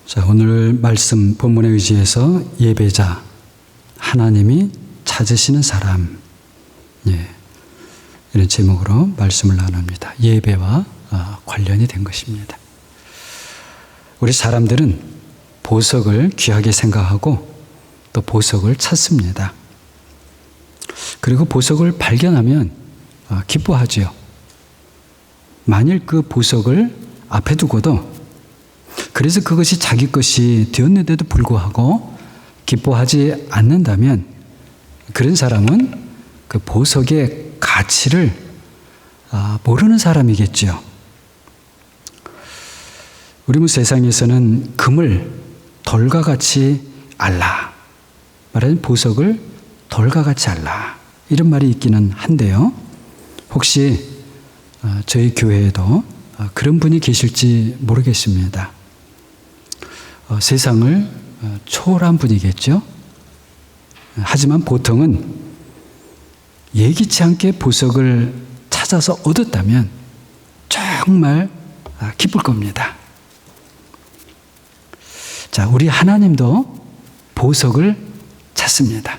자, 오늘 말씀 본문에 의지해서 예배자, 하나님이 찾으시는 사람, 이런 제목으로 말씀을 나눕니다. 예배와 관련이 된 것입니다. 우리 사람들은 보석을 귀하게 생각하고 또 보석을 찾습니다. 그리고 보석을 발견하면 기뻐하지요. 만일 그 보석을 앞에 두고도 그래서 그것이 자기 것이 되었는데도 불구하고 기뻐하지 않는다면 그런 사람은 그 보석의 가치를 모르는 사람이겠죠. 우리 세상에서는 금을 돌과 같이 알라, 말하자면 보석을 돌과 같이 알라, 이런 말이 있기는 한데요. 혹시 저희 교회에도 그런 분이 계실지 모르겠습니다. 세상을 초월한 분이겠죠. 하지만 보통은 예기치 않게 보석을 찾아서 얻었다면 정말 기쁠 겁니다. 자, 우리 하나님도 보석을 찾습니다.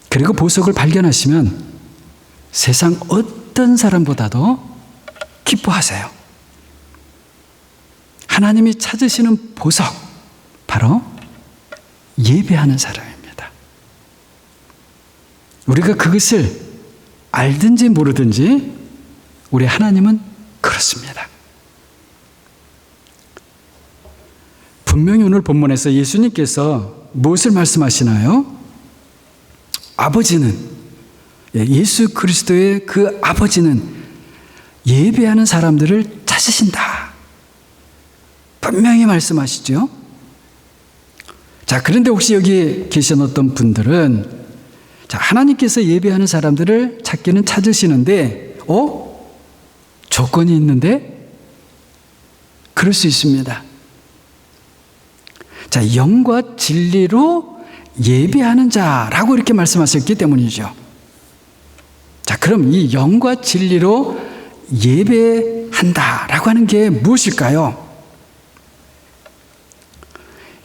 그리고 보석을 발견하시면 세상 어떤 사람보다도 기뻐하세요. 하나님이 찾으시는 보석, 바로 예배하는 사람입니다. 우리가 그것을 알든지 모르든지 우리 하나님은 그렇습니다. 분명히 오늘 본문에서 예수님께서 무엇을 말씀하시나요? 아버지는, 예수 그리스도의 그 아버지는 예배하는 사람들을 찾으신다, 분명히 말씀하시죠. 자, 그런데 혹시 여기 계신 어떤 분들은 하나님께서 예배하는 사람들을 찾기는 찾으시는데 조건이 있는데? 그럴 수 있습니다. 자, 영과 진리로 예배하는 자라고 이렇게 말씀하셨기 때문이죠. 자, 그럼 이 영과 진리로 예배한다라고 하는 게 무엇일까요?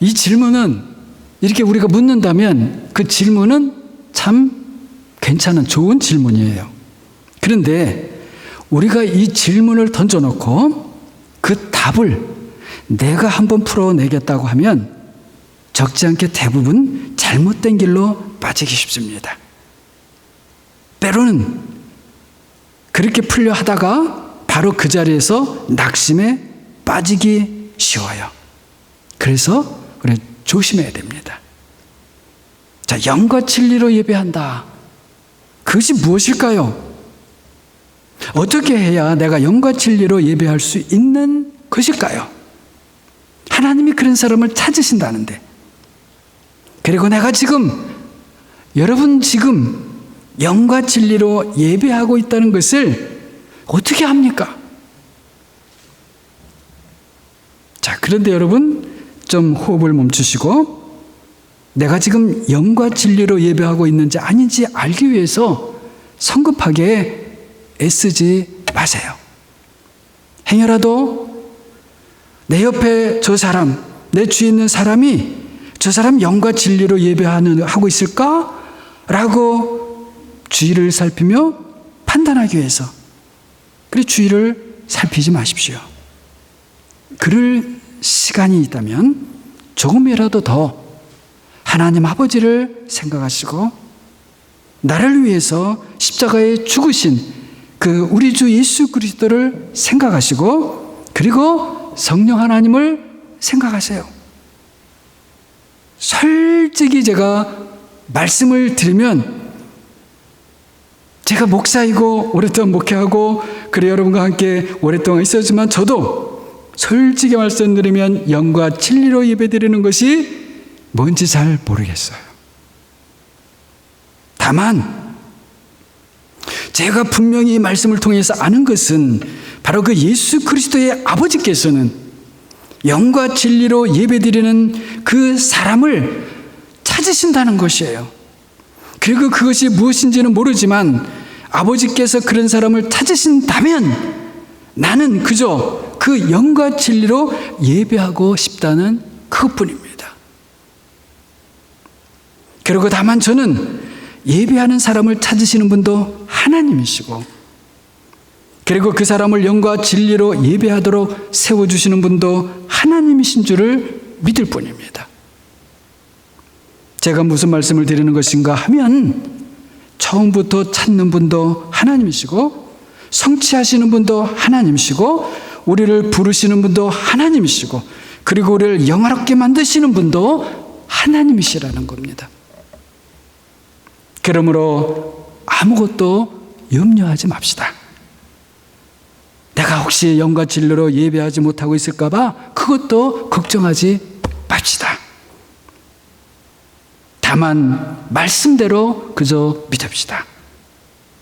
이 질문은 이렇게 우리가 묻는다면 그 질문은 참 괜찮은 좋은 질문이에요. 그런데 우리가 이 질문을 던져놓고 그 답을 내가 한번 풀어내겠다고 하면 적지 않게 대부분 잘못된 길로 빠지기 쉽습니다. 때로는 그렇게 풀려 하다가 바로 그 자리에서 낙심에 빠지기 쉬워요. 그래서 조심해야 됩니다. 자, 영과 진리로 예배한다. 그것이 무엇일까요? 어떻게 해야 내가 영과 진리로 예배할 수 있는 것일까요? 하나님이 그런 사람을 찾으신다는데, 그리고 내가 여러분 지금 영과 진리로 예배하고 있다는 것을 어떻게 합니까? 자, 그런데 여러분 좀 호흡을 멈추시고 내가 지금 영과 진리로 예배하고 있는지 아닌지 알기 위해서 성급하게 애쓰지 마세요. 행여라도 내 옆에 사람, 내 주위에 있는 사람이 저 사람 영과 진리로 예배하고 있을까? 라고 주위를 살피며 판단하기 위해서, 그래 주위를 살피지 마십시오. 그럴 시간이 있다면 조금이라도 더 하나님 아버지를 생각하시고 나를 위해서 십자가에 죽으신 그 우리 주 예수 그리스도를 생각하시고 그리고 성령 하나님을 생각하세요. 솔직히 제가 말씀을 드리면 제가 목사이고 오랫동안 목회하고 그래 여러분과 함께 오랫동안 있었지만 저도 솔직히 말씀드리면 영과 진리로 예배드리는 것이 뭔지 잘 모르겠어요. 다만 제가 분명히 이 말씀을 통해서 아는 것은 바로 그 예수 그리스도의 아버지께서는 영과 진리로 예배드리는 그 사람을 찾으신다는 것이에요. 그리고 그것이 무엇인지는 모르지만 아버지께서 그런 사람을 찾으신다면 나는 그저 그 영과 진리로 예배하고 싶다는 그것뿐입니다. 그리고 다만 저는 예배하는 사람을 찾으시는 분도 하나님이시고, 그리고 그 사람을 영과 진리로 예배하도록 세워주시는 분도 하나님이신 줄을 믿을 뿐입니다. 제가 무슨 말씀을 드리는 것인가 하면, 처음부터 찾는 분도 하나님이시고, 성취하시는 분도 하나님이시고, 우리를 부르시는 분도 하나님이시고, 그리고 우리를 영화롭게 만드시는 분도 하나님이시라는 겁니다. 그러므로 아무것도 염려하지 맙시다. 내가 혹시 영과 진리로 예배하지 못하고 있을까 봐 그것도 걱정하지 맙시다. 다만 말씀대로 그저 믿읍시다.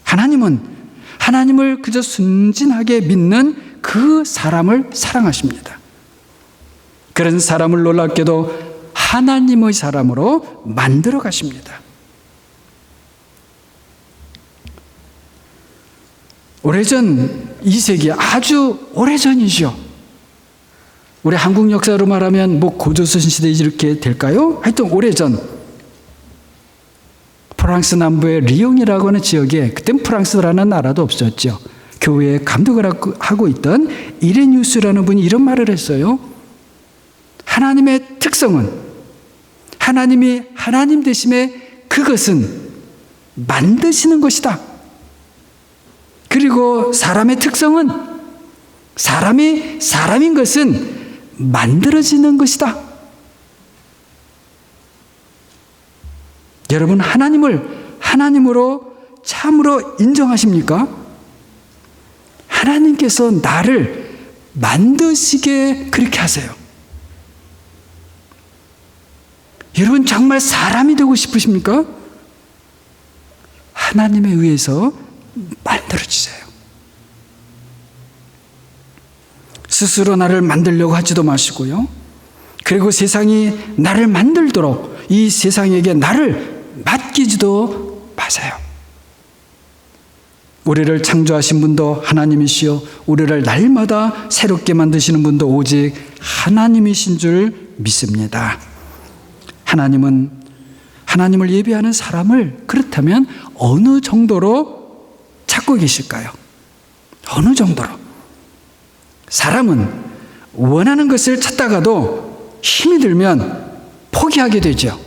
하나님을 그저 순진하게 믿는 그 사람을 사랑하십니다. 그런 사람을 놀랍게도 하나님의 사람으로 만들어 가십니다. 오래전, 2세기 아주 오래전이죠. 우리 한국 역사로 말하면 고조선 시대 이렇게 될까요? 하여튼 오래전 프랑스 남부의 리옹이라고 하는 지역에, 그땐 프랑스라는 나라도 없었죠. 교회에 감독을 하고 있던 이레니우스라는 분이 이런 말을 했어요. 하나님의 특성은, 하나님이 하나님 되심에 그것은 만드시는 것이다. 그리고 사람의 특성은, 사람이 사람인 것은 만들어지는 것이다. 여러분, 하나님을 하나님으로 참으로 인정하십니까? 하나님께서 나를 만드시게 그렇게 하세요. 여러분, 정말 사람이 되고 싶으십니까? 하나님에 의해서 만들어지세요. 스스로 나를 만들려고 하지도 마시고요. 그리고 세상이 나를 만들도록 이 세상에게 나를 맡기지도 마세요. 우리를 창조하신 분도 하나님이시요, 우리를 날마다 새롭게 만드시는 분도 오직 하나님이신 줄 믿습니다. 하나님을 예배하는 사람을 그렇다면 어느 정도로 찾고 계실까요? 어느 정도로? 사람은 원하는 것을 찾다가도 힘이 들면 포기하게 되죠.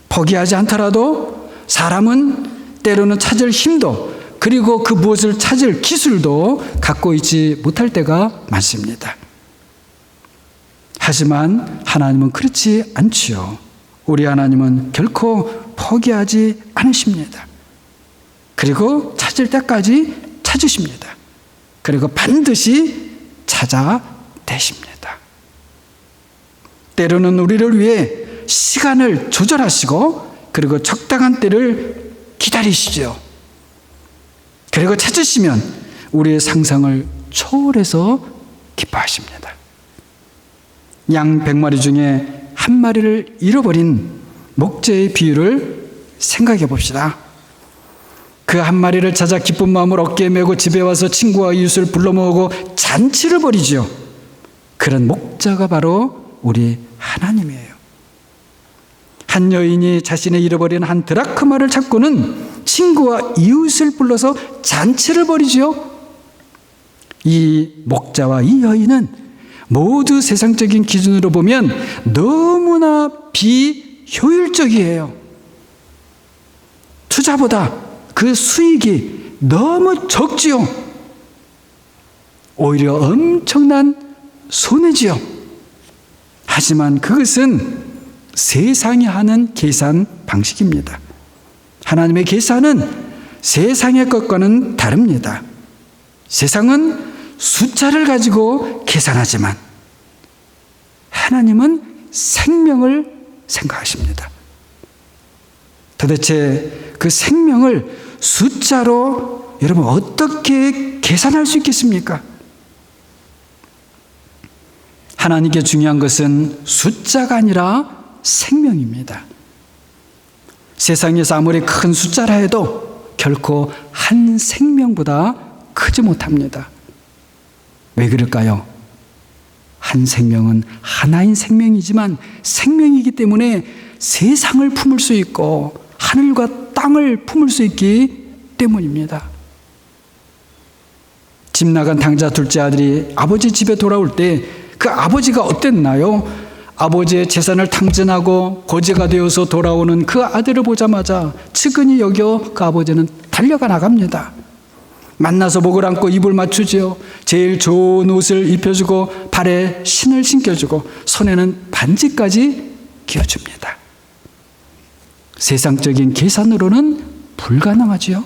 포기하지 않더라도 사람은 때로는 찾을 힘도, 그리고 그 무엇을 찾을 기술도 갖고 있지 못할 때가 많습니다. 하지만 하나님은 그렇지 않지요. 우리 하나님은 결코 포기하지 않으십니다. 그리고 찾을 때까지 찾으십니다. 그리고 반드시 찾아내십니다. 때로는 우리를 위해 시간을 조절하시고, 그리고 적당한 때를 기다리시죠. 그리고 찾으시면 우리의 상상을 초월해서 기뻐하십니다. 양 100마리 중에 한 마리를 잃어버린 목재의 비유를 생각해 봅시다. 그 한 마리를 찾아 기쁜 마음을 어깨에 메고 집에 와서 친구와 이웃을 불러 모으고 잔치를 벌이지요. 그런 목자가 바로 우리 하나님이에요. 한 여인이 자신의 잃어버린 한 드라크마를 찾고는 친구와 이웃을 불러서 잔치를 벌이지요. 이 목자와 이 여인은 모두 세상적인 기준으로 보면 너무나 비효율적이에요. 투자보다 그 수익이 너무 적지요. 오히려 엄청난 손해지요. 하지만 그것은 세상이 하는 계산 방식입니다. 하나님의 계산은 세상의 것과는 다릅니다. 세상은 숫자를 가지고 계산하지만 하나님은 생명을 생각하십니다. 도대체 그 생명을 숫자로 여러분 어떻게 계산할 수 있겠습니까? 하나님께 중요한 것은 숫자가 아니라 생명입니다. 세상에서 아무리 큰 숫자라 해도 결코 한 생명보다 크지 못합니다. 왜 그럴까요? 한 생명은 하나인 생명이지만 생명이기 때문에 세상을 품을 수 있고 하늘과 땅을 품을 수 있기 때문입니다. 집 나간 당자 둘째 아들이 아버지 집에 돌아올 때 그 아버지가 어땠나요? 아버지의 재산을 탕진하고 거지가 되어서 돌아오는 그 아들을 보자마자 측은히 여겨 그 아버지는 달려가 나갑니다. 만나서 목을 안고 입을 맞추지요. 제일 좋은 옷을 입혀주고 발에 신을 신겨주고 손에는 반지까지 끼워줍니다. 세상적인 계산으로는 불가능하지요.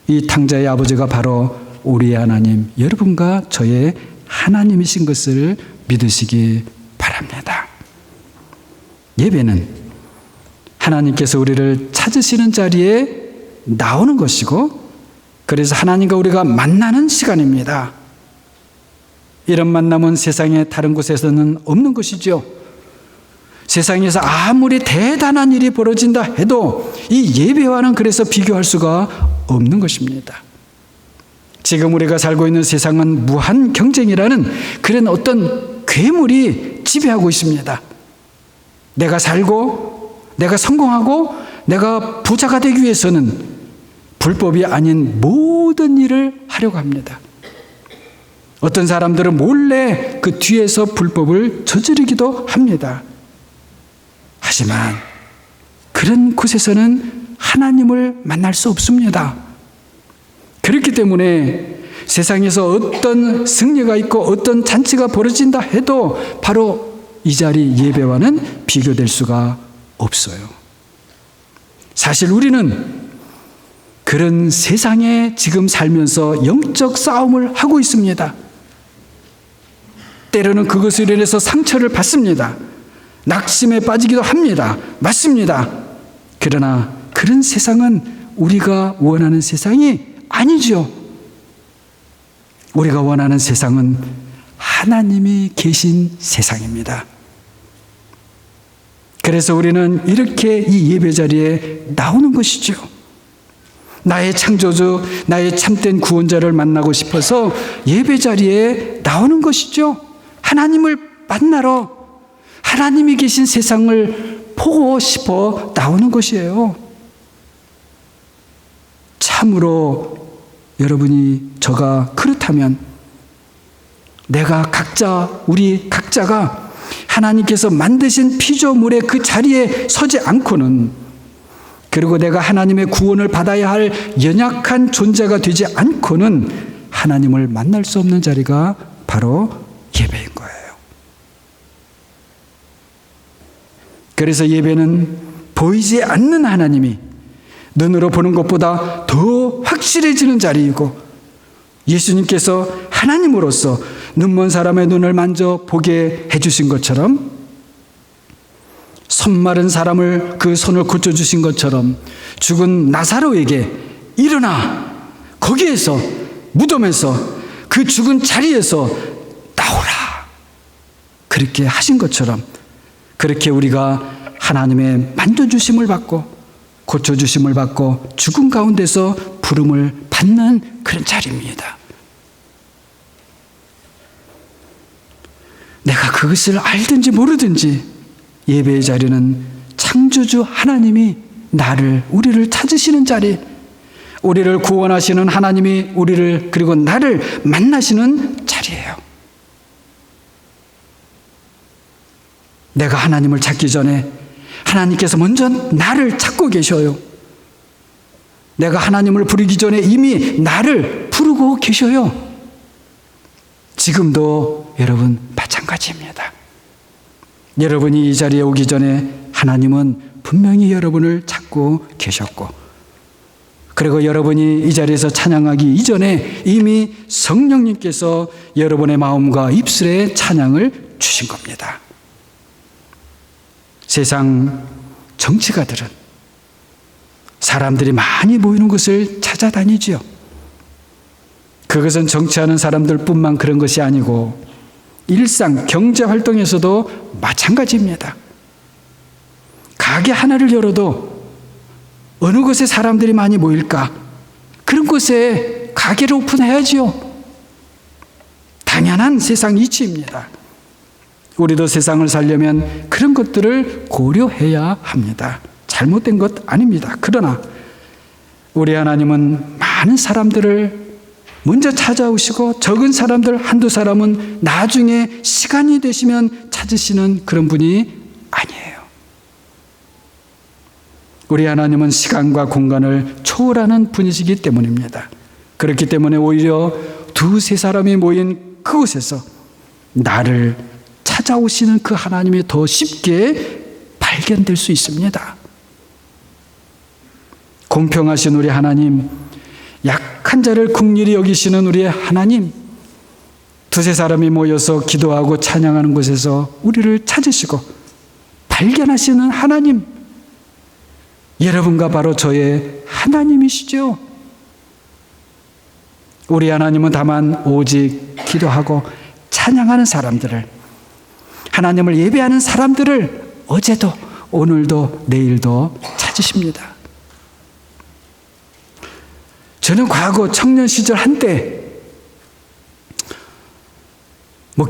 이 탕자의 아버지가 바로 우리의 하나님, 여러분과 저의 하나님이신 것을 믿으시기 바랍니다. 예배는 하나님께서 우리를 찾으시는 자리에 나오는 것이고, 그래서 하나님과 우리가 만나는 시간입니다. 이런 만남은 세상의 다른 곳에서는 없는 것이죠. 세상에서 아무리 대단한 일이 벌어진다 해도 이 예배와는 그래서 비교할 수가 없는 것입니다. 지금 우리가 살고 있는 세상은 무한 경쟁이라는 그런 어떤 괴물이 지배하고 있습니다. 내가 살고 내가 성공하고 내가 부자가 되기 위해서는 불법이 아닌 모든 일을 하려고 합니다. 어떤 사람들은 몰래 그 뒤에서 불법을 저지르기도 합니다. 하지만 그런 곳에서는 하나님을 만날 수 없습니다. 그렇기 때문에 세상에서 어떤 승리가 있고 어떤 잔치가 벌어진다 해도 바로 이 자리 예배와는 비교될 수가 없어요. 사실 우리는 그런 세상에 지금 살면서 영적 싸움을 하고 있습니다. 때로는 그것으로 인해서 상처를 받습니다. 낙심에 빠지기도 합니다. 맞습니다. 그러나 그런 세상은 우리가 원하는 세상이 아니죠. 우리가 원하는 세상은 하나님이 계신 세상입니다. 그래서 우리는 이렇게 이 예배 자리에 나오는 것이죠. 나의 창조주, 나의 참된 구원자를 만나고 싶어서 예배 자리에 나오는 것이죠. 하나님을 만나러, 하나님이 계신 세상을 보고 싶어 나오는 것이에요. 참으로 여러분이 저가 그렇다면 우리 각자가 하나님께서 만드신 피조물의 그 자리에 서지 않고는, 그리고 내가 하나님의 구원을 받아야 할 연약한 존재가 되지 않고는 하나님을 만날 수 없는 자리가 바로 예배인 거예요. 그래서 예배는 보이지 않는 하나님이 눈으로 보는 것보다 더 확실해지는 자리이고, 예수님께서 하나님으로서 눈먼 사람의 눈을 만져 보게 해주신 것처럼, 손 마른 사람을 그 손을 고쳐주신 것처럼 죽은 나사로에게 일어나, 거기에서 무덤에서 그 죽은 자리에서 나오라, 그렇게 하신 것처럼, 그렇게 우리가 하나님의 만져주심을 받고 고쳐주심을 받고 죽음 가운데서 부름을 받는 그런 자리입니다. 내가 그것을 알든지 모르든지 예배의 자리는 창조주 하나님이 우리를 찾으시는 자리, 우리를 구원하시는 하나님이 우리를, 그리고 나를 만나시는 자리예요. 내가 하나님을 찾기 전에 하나님께서 먼저 나를 찾고 계셔요. 내가 하나님을 부르기 전에 이미 나를 부르고 계셔요. 지금도 여러분 마찬가지입니다. 여러분이 이 자리에 오기 전에 하나님은 분명히 여러분을 찾고 계셨고, 그리고 여러분이 이 자리에서 찬양하기 이전에 이미 성령님께서 여러분의 마음과 입술에 찬양을 주신 겁니다. 세상 정치가들은 사람들이 많이 모이는 곳을 찾아다니지요. 그것은 정치하는 사람들뿐만 그런 것이 아니고 일상 경제 활동에서도 마찬가지입니다. 가게 하나를 열어도 어느 곳에 사람들이 많이 모일까? 그런 곳에 가게를 오픈해야지요. 당연한 세상 이치입니다. 우리도 세상을 살려면 그런 것들을 고려해야 합니다. 잘못된 것 아닙니다. 그러나 우리 하나님은 많은 사람들을 먼저 찾아오시고 적은 사람들 한두 사람은 나중에 시간이 되시면 찾으시는 그런 분이 아니에요. 우리 하나님은 시간과 공간을 초월하는 분이시기 때문입니다. 그렇기 때문에 오히려 두세 사람이 모인 그곳에서 나를 찾아오시는 그 하나님이 더 쉽게 발견될 수 있습니다. 공평하신 우리 하나님, 약한 자를 긍휼히 여기시는 우리의 하나님, 두세 사람이 모여서 기도하고 찬양하는 곳에서 우리를 찾으시고 발견하시는 하나님, 여러분과 바로 저의 하나님이시죠. 우리 하나님은 다만 오직 기도하고 찬양하는 사람들을, 하나님을 예배하는 사람들을 어제도 오늘도 내일도 찾으십니다. 저는 과거 청년 시절 한때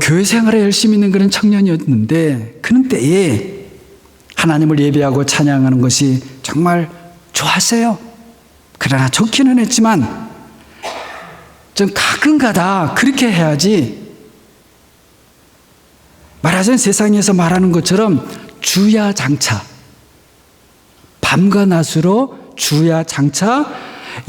교회 생활에 열심히 있는 그런 청년이었는데, 그런 때에 하나님을 예배하고 찬양하는 것이 정말 좋았어요. 그러나 좋기는 했지만 좀 가끔가다 그렇게 해야지, 말하자면 세상에서 말하는 것처럼 주야장차, 밤과 낮으로 주야장차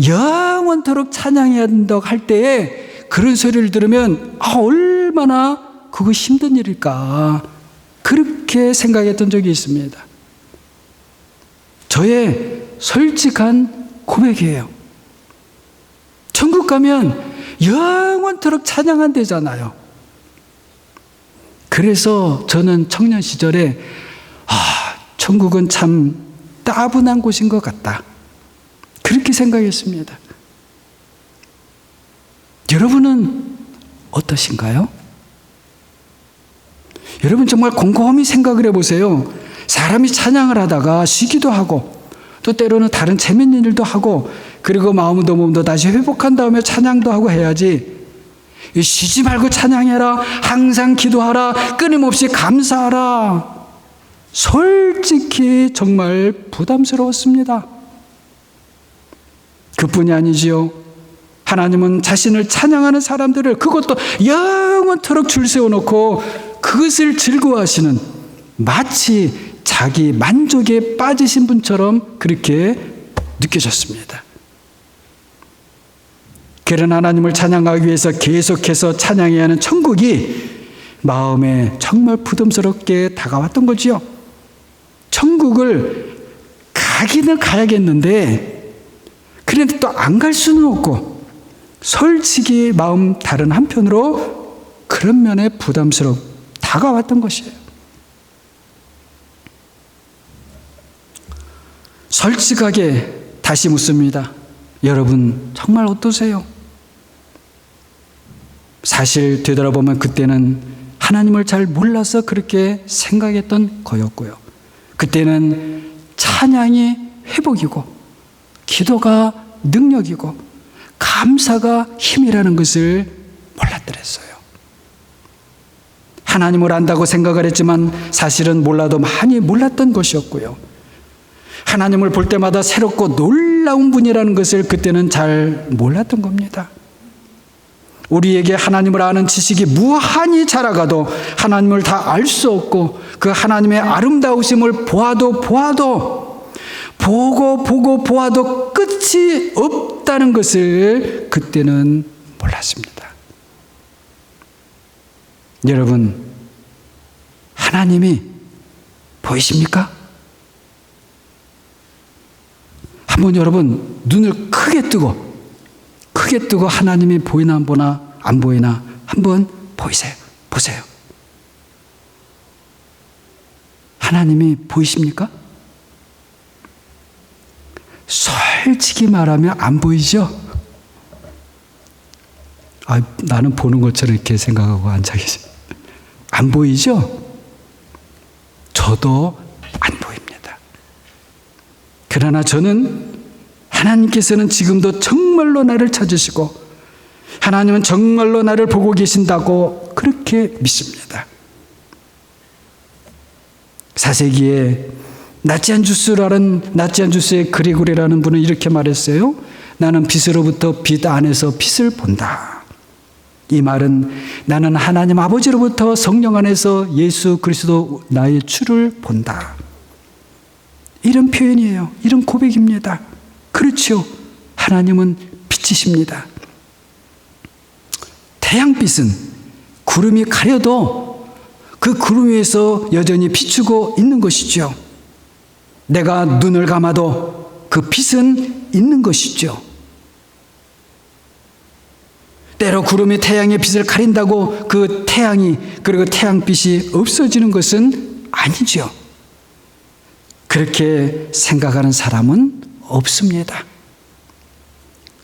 영원토록 찬양해야 된다고 할 때에 그런 소리를 들으면 얼마나 그거 힘든 일일까, 그렇게 생각했던 적이 있습니다. 저의 솔직한 고백이에요. 천국 가면 영원토록 찬양한대잖아요. 그래서 저는 청년 시절에 천국은 참 따분한 곳인 것 같다, 그렇게 생각했습니다. 여러분은 어떠신가요? 여러분 정말 곰곰이 생각을 해보세요. 사람이 찬양을 하다가 쉬기도 하고 또 때로는 다른 재밌는 일도 하고, 그리고 마음도 몸도 다시 회복한 다음에 찬양도 하고 해야지, 쉬지 말고 찬양해라, 항상 기도하라, 끊임없이 감사하라, 솔직히 정말 부담스러웠습니다. 그뿐이 아니지요. 하나님은 자신을 찬양하는 사람들을, 그것도 영원토록 줄 세워놓고 그것을 즐거워하시는, 마치 자기 만족에 빠지신 분처럼 그렇게 느껴졌습니다. 그런 하나님을 찬양하기 위해서 계속해서 찬양해야 하는 천국이 마음에 정말 부담스럽게 다가왔던 거지요. 천국을 가기는 가야겠는데, 그런데 또 안 갈 수는 없고, 솔직히 마음 다른 한편으로 그런 면에 부담스럽게 다가왔던 것이에요. 솔직하게 다시 묻습니다. 여러분 정말 어떠세요? 사실 되돌아보면 그때는 하나님을 잘 몰라서 그렇게 생각했던 거였고요. 그때는 찬양이 회복이고 기도가 능력이고 감사가 힘이라는 것을 몰랐더랬어요. 하나님을 안다고 생각을 했지만 사실은 몰라도 많이 몰랐던 것이었고요. 하나님을 볼 때마다 새롭고 놀라운 분이라는 것을 그때는 잘 몰랐던 겁니다. 우리에게 하나님을 아는 지식이 무한히 자라가도 하나님을 다 알 수 없고, 그 하나님의 아름다우심을 보아도 보고 보아도 끝이 없다는 것을 그때는 몰랐습니다. 여러분, 하나님이 보이십니까? 한번 여러분 눈을 크게 뜨고 하나님이 보이나 안 보이나 한번 보세요. 하나님이 보이십니까? 솔직히 말하면 안 보이죠? 나는 보는 것처럼 이렇게 생각하고 앉아 계세요. 안 보이죠? 저도 안 보입니다. 그러나 저는 하나님께서는 지금도 정말로 나를 찾으시고 하나님은 정말로 나를 보고 계신다고 그렇게 믿습니다. 4세기에 나치안 주스의 그레고리라는 분은 이렇게 말했어요. 나는 빛으로부터 빛 안에서 빛을 본다. 이 말은 나는 하나님 아버지로부터 성령 안에서 예수 그리스도 나의 주를 본다. 이런 표현이에요. 이런 고백입니다. 그렇죠. 하나님은 빛이십니다. 태양빛은 구름이 가려도 그 구름 위에서 여전히 비추고 있는 것이죠. 내가 눈을 감아도 그 빛은 있는 것이죠. 때로 구름이 태양의 빛을 가린다고 그 태양이 그리고 태양빛이 없어지는 것은 아니죠. 그렇게 생각하는 사람은 없습니다.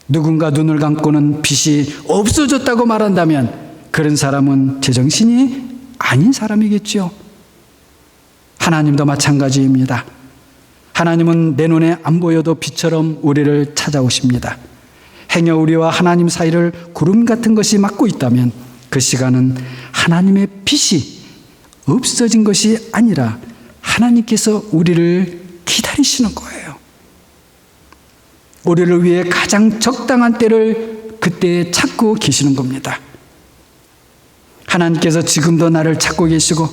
누군가 눈을 감고는 빛이 없어졌다고 말한다면 그런 사람은 제정신이 아닌 사람이겠죠. 하나님도 마찬가지입니다. 하나님은 내 눈에 안 보여도 빛처럼 우리를 찾아오십니다. 행여 우리와 하나님 사이를 구름 같은 것이 막고 있다면 그 시간은 하나님의 빛이 없어진 것이 아니라 하나님께서 우리를 기다리시는 거예요. 우리를 위해 가장 적당한 때를 그때 찾고 계시는 겁니다. 하나님께서 지금도 나를 찾고 계시고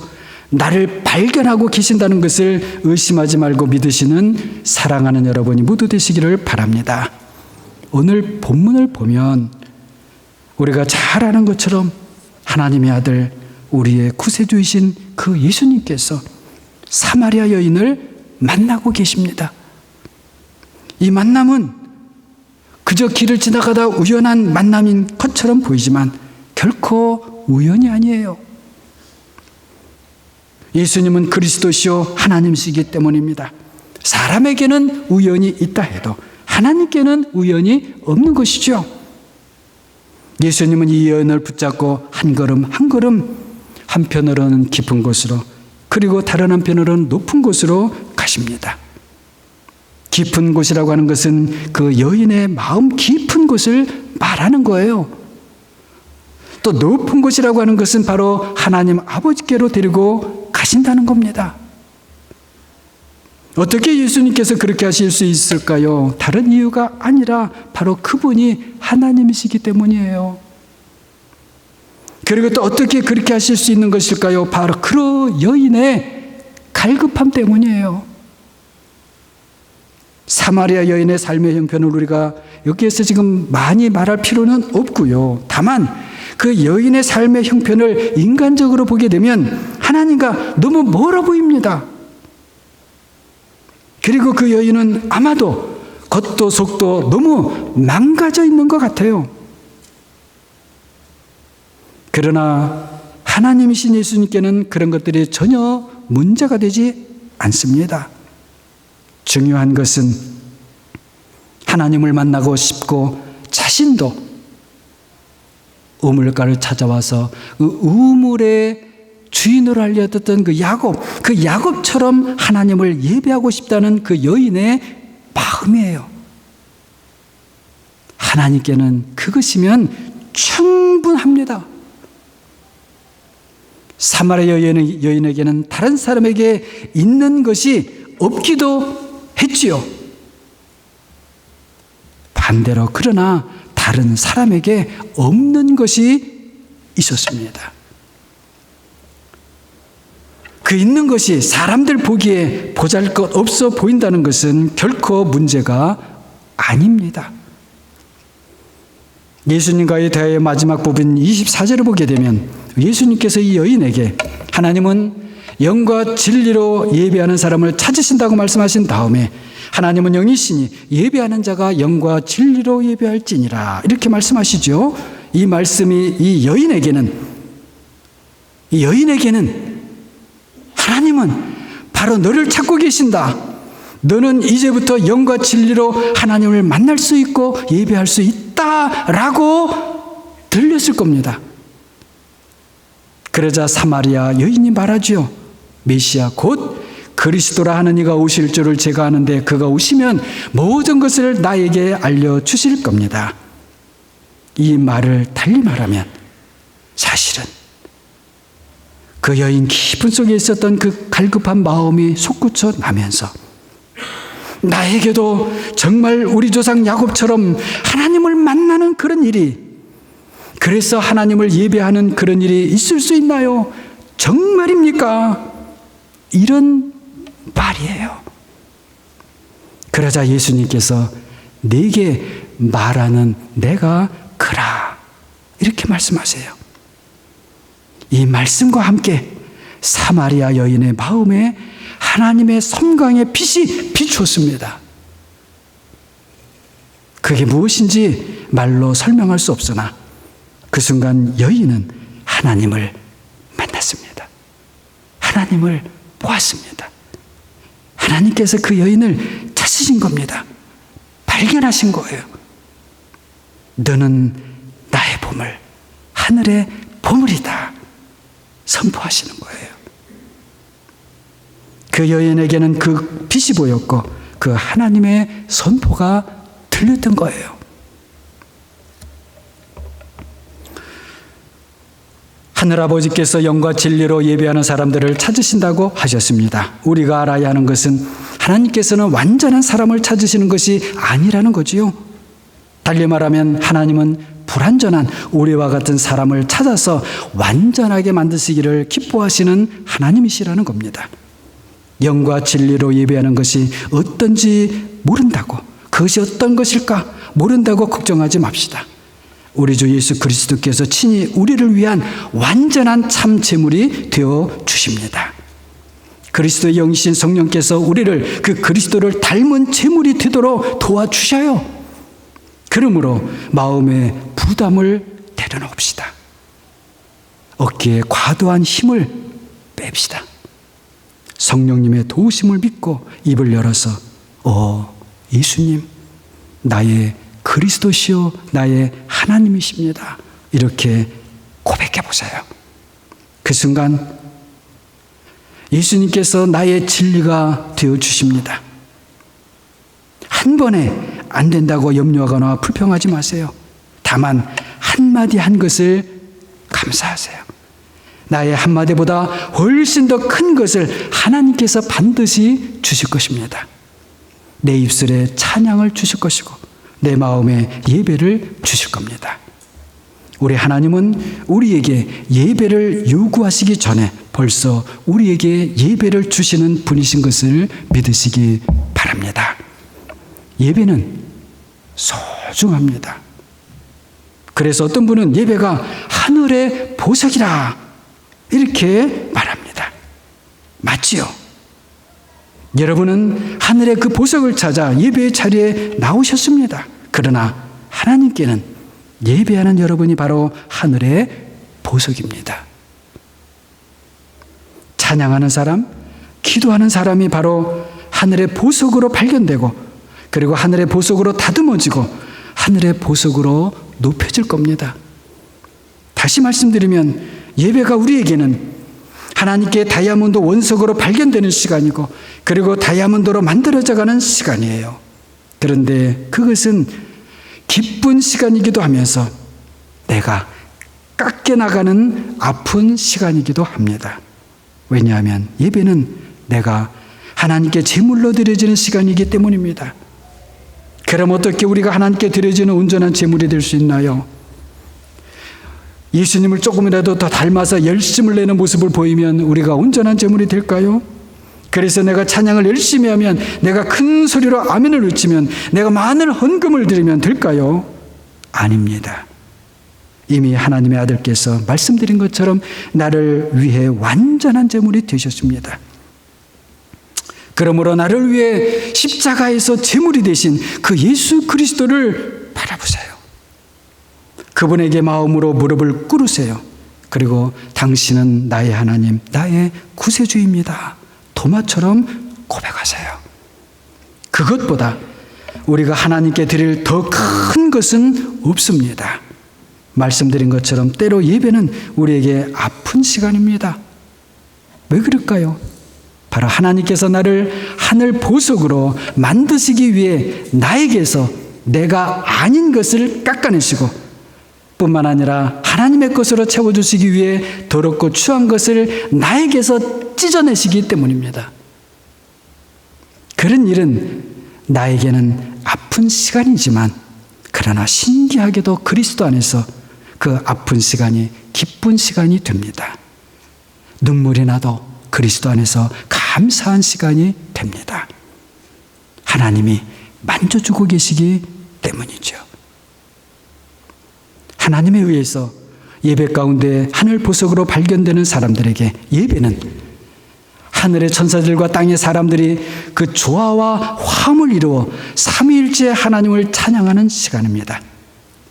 나를 발견하고 계신다는 것을 의심하지 말고 믿으시는 사랑하는 여러분이 모두 되시기를 바랍니다. 오늘 본문을 보면 우리가 잘 아는 것처럼 하나님의 아들 우리의 구세주이신 그 예수님께서 사마리아 여인을 만나고 계십니다. 이 만남은 그저 길을 지나가다 우연한 만남인 것처럼 보이지만 결코 우연이 아니에요. 예수님은 그리스도시요 하나님이시기 때문입니다. 사람에게는 우연이 있다 해도 하나님께는 우연이 없는 것이죠. 예수님은 이 여인을 붙잡고 한 걸음 한 걸음 한편으로는 깊은 곳으로 그리고 다른 한편으로는 높은 곳으로 가십니다. 깊은 곳이라고 하는 것은 그 여인의 마음 깊은 곳을 말하는 거예요. 또 높은 곳이라고 하는 것은 바로 하나님 아버지께로 데리고 가신다는 겁니다. 어떻게 예수님께서 그렇게 하실 수 있을까요? 다른 이유가 아니라 바로 그분이 하나님이시기 때문이에요. 그리고 또 어떻게 그렇게 하실 수 있는 것일까요? 바로 그 여인의 갈급함 때문이에요. 사마리아 여인의 삶의 형편을 우리가 여기에서 지금 많이 말할 필요는 없고요. 다만 그 여인의 삶의 형편을 인간적으로 보게 되면 하나님과 너무 멀어 보입니다. 그리고 그 여인은 아마도 겉도 속도 너무 망가져 있는 것 같아요. 그러나 하나님이신 예수님께는 그런 것들이 전혀 문제가 되지 않습니다. 중요한 것은 하나님을 만나고 싶고 자신도 우물가를 찾아와서 그 우물의 주인으로 알려졌던 그 야곱처럼 하나님을 예배하고 싶다는 그 여인의 마음이에요. 하나님께는 그것이면 충분합니다. 사마리아 여인에게는 다른 사람에게 있는 것이 없기도 했지요. 반대로 그러나 다른 사람에게 없는 것이 있었습니다. 그 있는 것이 사람들 보기에 보잘것없어 보인다는 것은 결코 문제가 아닙니다. 예수님과의 대화의 마지막 부분 24절을 보게 되면 예수님께서 이 여인에게 하나님은 영과 진리로 예배하는 사람을 찾으신다고 말씀하신 다음에 하나님은 영이시니 예배하는 자가 영과 진리로 예배할지니라 이렇게 말씀하시죠. 이 말씀이 이 여인에게는 하나님은 바로 너를 찾고 계신다. 너는 이제부터 영과 진리로 하나님을 만날 수 있고 예배할 수 있다라고 들렸을 겁니다. 그러자 사마리아 여인이 말하죠. 메시아 곧 그리스도라 하는 이가 오실 줄을 제가 아는데 그가 오시면 모든 것을 나에게 알려주실 겁니다. 이 말을 달리 말하면 사실은 그 여인 깊은 속에 있었던 그 갈급한 마음이 솟구쳐 나면서 나에게도 정말 우리 조상 야곱처럼 하나님을 만나는 그런 일이, 그래서 하나님을 예배하는 그런 일이 있을 수 있나요? 정말입니까? 이런 말이에요. 그러자 예수님께서 네게 말하는 내가 그라, 이렇게 말씀하세요. 이 말씀과 함께 사마리아 여인의 마음에 하나님의 섬광의 빛이 비추었습니다. 그게 무엇인지 말로 설명할 수 없으나 그 순간 여인은 하나님을 만났습니다. 하나님을 보았습니다. 하나님께서 그 여인을 찾으신 겁니다. 발견하신 거예요. 너는 나의 보물, 하늘의 보물이다 선포하시는 거예요. 그 여인에게는 그 빛이 보였고 그 하나님의 선포가 들렸던 거예요. 하늘아버지께서 영과 진리로 예배하는 사람들을 찾으신다고 하셨습니다. 우리가 알아야 하는 것은 하나님께서는 완전한 사람을 찾으시는 것이 아니라는 거지요. 달리 말하면 하나님은 불완전한 우리와 같은 사람을 찾아서 완전하게 만드시기를 기뻐하시는 하나님이시라는 겁니다. 영과 진리로 예배하는 것이 어떤지 모른다고, 그것이 어떤 것일까 모른다고 걱정하지 맙시다. 우리 주 예수 그리스도께서 친히 우리를 위한 완전한 참 제물이 되어 주십니다. 그리스도의 영이신 성령께서 우리를 그 그리스도를 닮은 제물이 되도록 도와주셔요. 그러므로 마음의 부담을 내려놓읍시다. 어깨에 과도한 힘을 뺍시다. 성령님의 도우심을 믿고 입을 열어서 예수님, 나의 그리스도시요 나의 하나님이십니다. 이렇게 고백해 보세요. 그 순간 예수님께서 나의 진리가 되어 주십니다. 한 번에 안 된다고 염려하거나 불평하지 마세요. 다만 한마디 한 것을 감사하세요. 나의 한마디보다 훨씬 더 큰 것을 하나님께서 반드시 주실 것입니다. 내 입술에 찬양을 주실 것이고 내 마음에 예배를 주실 겁니다. 우리 하나님은 우리에게 예배를 요구하시기 전에 벌써 우리에게 예배를 주시는 분이신 것을 믿으시기 바랍니다. 예배는 소중합니다. 그래서 어떤 분은 예배가 하늘의 보석이라 이렇게 말합니다. 맞지요? 여러분은 하늘의 그 보석을 찾아 예배의 자리에 나오셨습니다. 그러나 하나님께는 예배하는 여러분이 바로 하늘의 보석입니다. 찬양하는 사람, 기도하는 사람이 바로 하늘의 보석으로 발견되고 그리고 하늘의 보석으로 다듬어지고 하늘의 보석으로 높여질 겁니다. 다시 말씀드리면 예배가 우리에게는 하나님께 다이아몬드 원석으로 발견되는 시간이고 그리고 다이아몬드로 만들어져가는 시간이에요. 그런데 그것은 기쁜 시간이기도 하면서 내가 깎여나가는 아픈 시간이기도 합니다. 왜냐하면 예배는 내가 하나님께 제물로 드려지는 시간이기 때문입니다. 그럼 어떻게 우리가 하나님께 드려지는 온전한 제물이 될 수 있나요? 예수님을 조금이라도 더 닮아서 열심을 내는 모습을 보이면 우리가 온전한 제물이 될까요? 그래서 내가 찬양을 열심히 하면, 내가 큰 소리로 아멘을 외치면, 내가 많은 헌금을 드리면 될까요? 아닙니다. 이미 하나님의 아들께서 말씀드린 것처럼 나를 위해 완전한 제물이 되셨습니다. 그러므로 나를 위해 십자가에서 제물이 되신 그 예수 그리스도를 바라보세요. 그분에게 마음으로 무릎을 꿇으세요. 그리고 당신은 나의 하나님, 나의 구세주입니다. 도마처럼 고백하세요. 그것보다 우리가 하나님께 드릴 더 큰 것은 없습니다. 말씀드린 것처럼 때로 예배는 우리에게 아픈 시간입니다. 왜 그럴까요? 바로 하나님께서 나를 하늘 보석으로 만드시기 위해 나에게서 내가 아닌 것을 깎아내시고 뿐만 아니라 하나님의 것으로 채워주시기 위해 더럽고 추한 것을 나에게서 찢어내시기 때문입니다. 그런 일은 나에게는 아픈 시간이지만 그러나 신기하게도 그리스도 안에서 그 아픈 시간이 기쁜 시간이 됩니다. 눈물이 나도 그리스도 안에서 감사한 시간이 됩니다. 하나님이 만져주고 계시기 때문이죠. 하나님에 의해서 예배 가운데 하늘 보석으로 발견되는 사람들에게 예배는 하늘의 천사들과 땅의 사람들이 그 조화와 화음을 이루어 삼위일체 하나님을 찬양하는 시간입니다.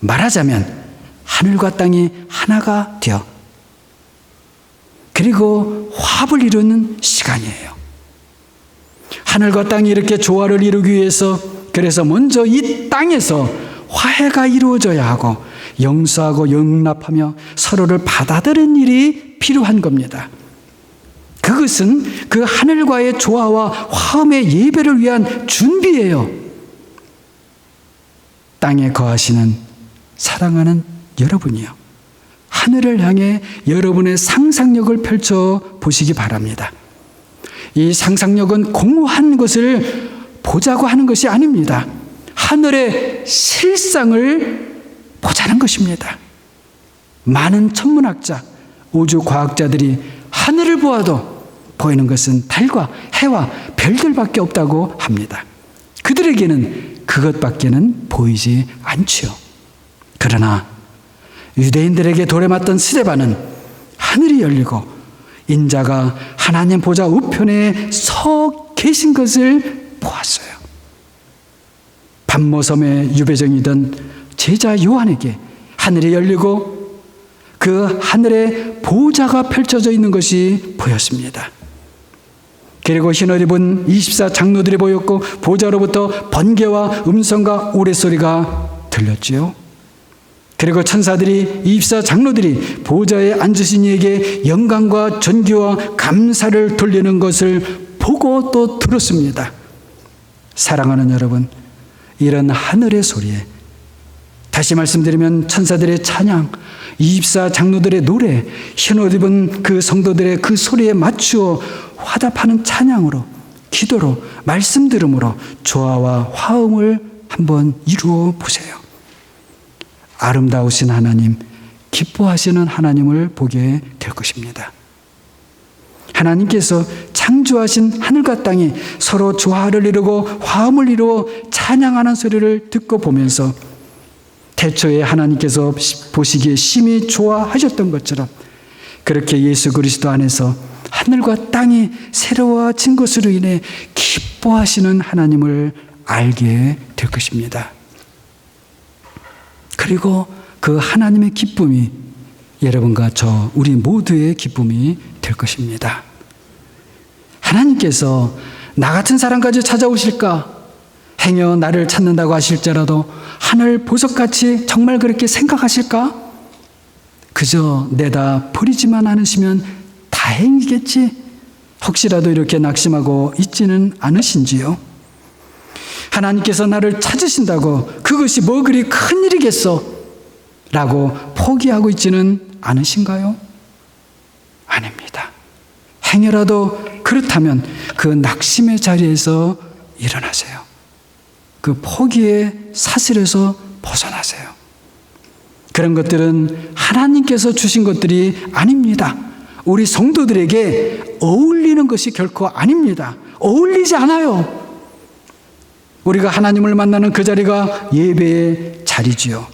말하자면 하늘과 땅이 하나가 되어 그리고 화합을 이루는 시간이에요. 하늘과 땅이 이렇게 조화를 이루기 위해서 그래서 먼저 이 땅에서 화해가 이루어져야 하고 용서하고 용납하며 서로를 받아들이는 일이 필요한 겁니다. 그것은 그 하늘과의 조화와 화음의 예배를 위한 준비예요. 땅에 거하시는 사랑하는 여러분이요. 하늘을 향해 여러분의 상상력을 펼쳐 보시기 바랍니다. 이 상상력은 공허한 것을 보자고 하는 것이 아닙니다. 하늘의 실상을 보자는 것입니다. 많은 천문학자, 우주과학자들이 하늘을 보아도 보이는 것은 달과 해와 별들밖에 없다고 합니다. 그들에게는 그것밖에는 보이지 않지요. 그러나 유대인들에게 도래맞던 스데반은 하늘이 열리고 인자가 하나님 보좌 우편에 서 계신 것을 보았어요. 반모섬의 유배정이던 제자 요한에게 하늘이 열리고 그 하늘에 보좌가 펼쳐져 있는 것이 보였습니다. 그리고 흰옷 입은 24장로들이 보였고 보좌로부터 번개와 음성과 우레소리가 들렸지요. 그리고 천사들이 24장로들이 보좌에 앉으신 이에게 영광과 존귀와 감사를 돌리는 것을 보고 또 들었습니다. 사랑하는 여러분, 이런 하늘의 소리에 다시 말씀드리면 천사들의 찬양, 24장로들의 노래, 흰옷 입은 그 성도들의 그 소리에 맞추어 화답하는 찬양으로, 기도로, 말씀 들음으로 조화와 화음을 한번 이루어 보세요. 아름다우신 하나님, 기뻐하시는 하나님을 보게 될 것입니다. 하나님께서 창조하신 하늘과 땅이 서로 조화를 이루고 화음을 이루어 찬양하는 소리를 듣고 보면서 태초에 하나님께서 보시기에 심히 좋아하셨던 것처럼 그렇게 예수 그리스도 안에서 하늘과 땅이 새로워진 것으로 인해 기뻐하시는 하나님을 알게 될 것입니다. 그리고 그 하나님의 기쁨이 여러분과 저 우리 모두의 기쁨이 될 것입니다. 하나님께서 나 같은 사람까지 찾아오실까? 행여 나를 찾는다고 하실지라도 하늘 보석같이 정말 그렇게 생각하실까? 그저 내다 버리지만 않으시면 다행이겠지. 혹시라도 이렇게 낙심하고 있지는 않으신지요? 하나님께서 나를 찾으신다고 그것이 뭐 그리 큰 일이겠어? 라고 포기하고 있지는 않으신가요? 아닙니다. 행여라도 그렇다면 그 낙심의 자리에서 일어나세요. 그 포기의 사슬에서 벗어나세요. 그런 것들은 하나님께서 주신 것들이 아닙니다. 우리 성도들에게 어울리는 것이 결코 아닙니다. 어울리지 않아요. 우리가 하나님을 만나는 그 자리가 예배의 자리지요.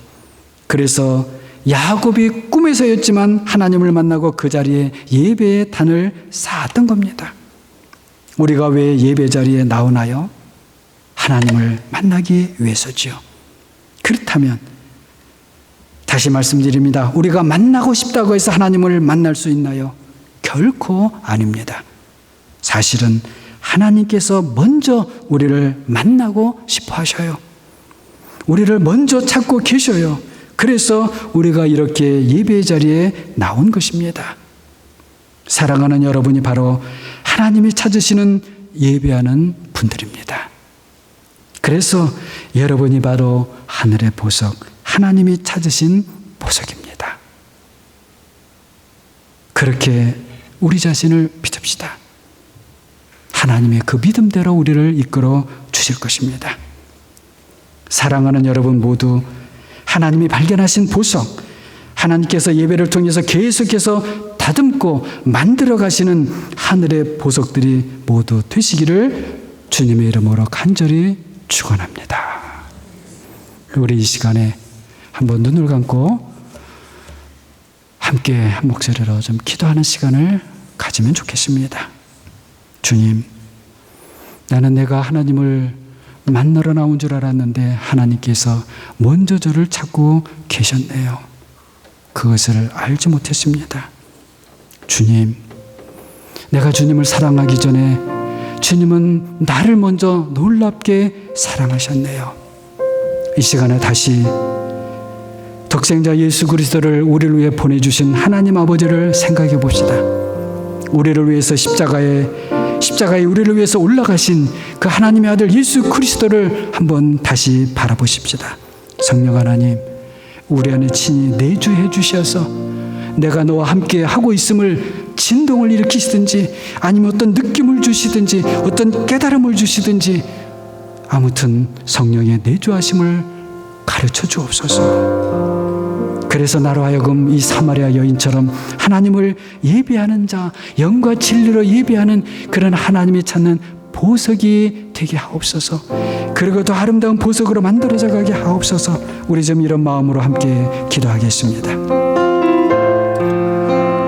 그래서 야곱이 꿈에서였지만 하나님을 만나고 그 자리에 예배의 단을 쌓았던 겁니다. 우리가 왜 예배 자리에 나오나요? 하나님을 만나기 위해서지요. 그렇다면 다시 말씀드립니다. 우리가 만나고 싶다고 해서 하나님을 만날 수 있나요? 결코 아닙니다. 사실은 하나님께서 먼저 우리를 만나고 싶어 하셔요. 우리를 먼저 찾고 계셔요. 그래서 우리가 이렇게 예배의 자리에 나온 것입니다. 사랑하는 여러분이 바로 하나님이 찾으시는 예배하는 분들입니다. 그래서 여러분이 바로 하늘의 보석, 하나님이 찾으신 보석입니다. 그렇게 우리 자신을 믿읍시다. 하나님의 그 믿음대로 우리를 이끌어 주실 것입니다. 사랑하는 여러분 모두 하나님이 발견하신 보석, 하나님께서 예배를 통해서 계속해서 다듬고 만들어 가시는 하늘의 보석들이 모두 되시기를 주님의 이름으로 간절히 축원합니다. 우리 이 시간에 한번 눈을 감고 함께 한 목소리로 좀 기도하는 시간을 가지면 좋겠습니다. 주님, 나는 내가 하나님을 만나러 나온 줄 알았는데 하나님께서 먼저 저를 찾고 계셨네요. 그것을 알지 못했습니다. 주님, 내가 주님을 사랑하기 전에 주님은 나를 먼저 놀랍게 사랑하셨네요. 이 시간에 다시 독생자 예수 그리스도를 우리를 위해 보내주신 하나님 아버지를 생각해 봅시다. 우리를 위해서 십자가에 우리를 위해서 올라가신 그 하나님의 아들 예수 그리스도를 한번 다시 바라보십시다. 성령 하나님, 우리 안에 친히 내주해 주셔서 내가 너와 함께 하고 있음을 진동을 일으키시든지 아니면 어떤 느낌을 주시든지 어떤 깨달음을 주시든지 아무튼 성령의 내주하심을 가르쳐 주옵소서. 그래서 나로 하여금 이 사마리아 여인처럼 하나님을 예배하는 자, 영과 진리로 예배하는 그런 하나님이 찾는 보석이 되게 하옵소서. 그리고 더 아름다운 보석으로 만들어져 가게 하옵소서. 우리 좀 이런 마음으로 함께 기도하겠습니다.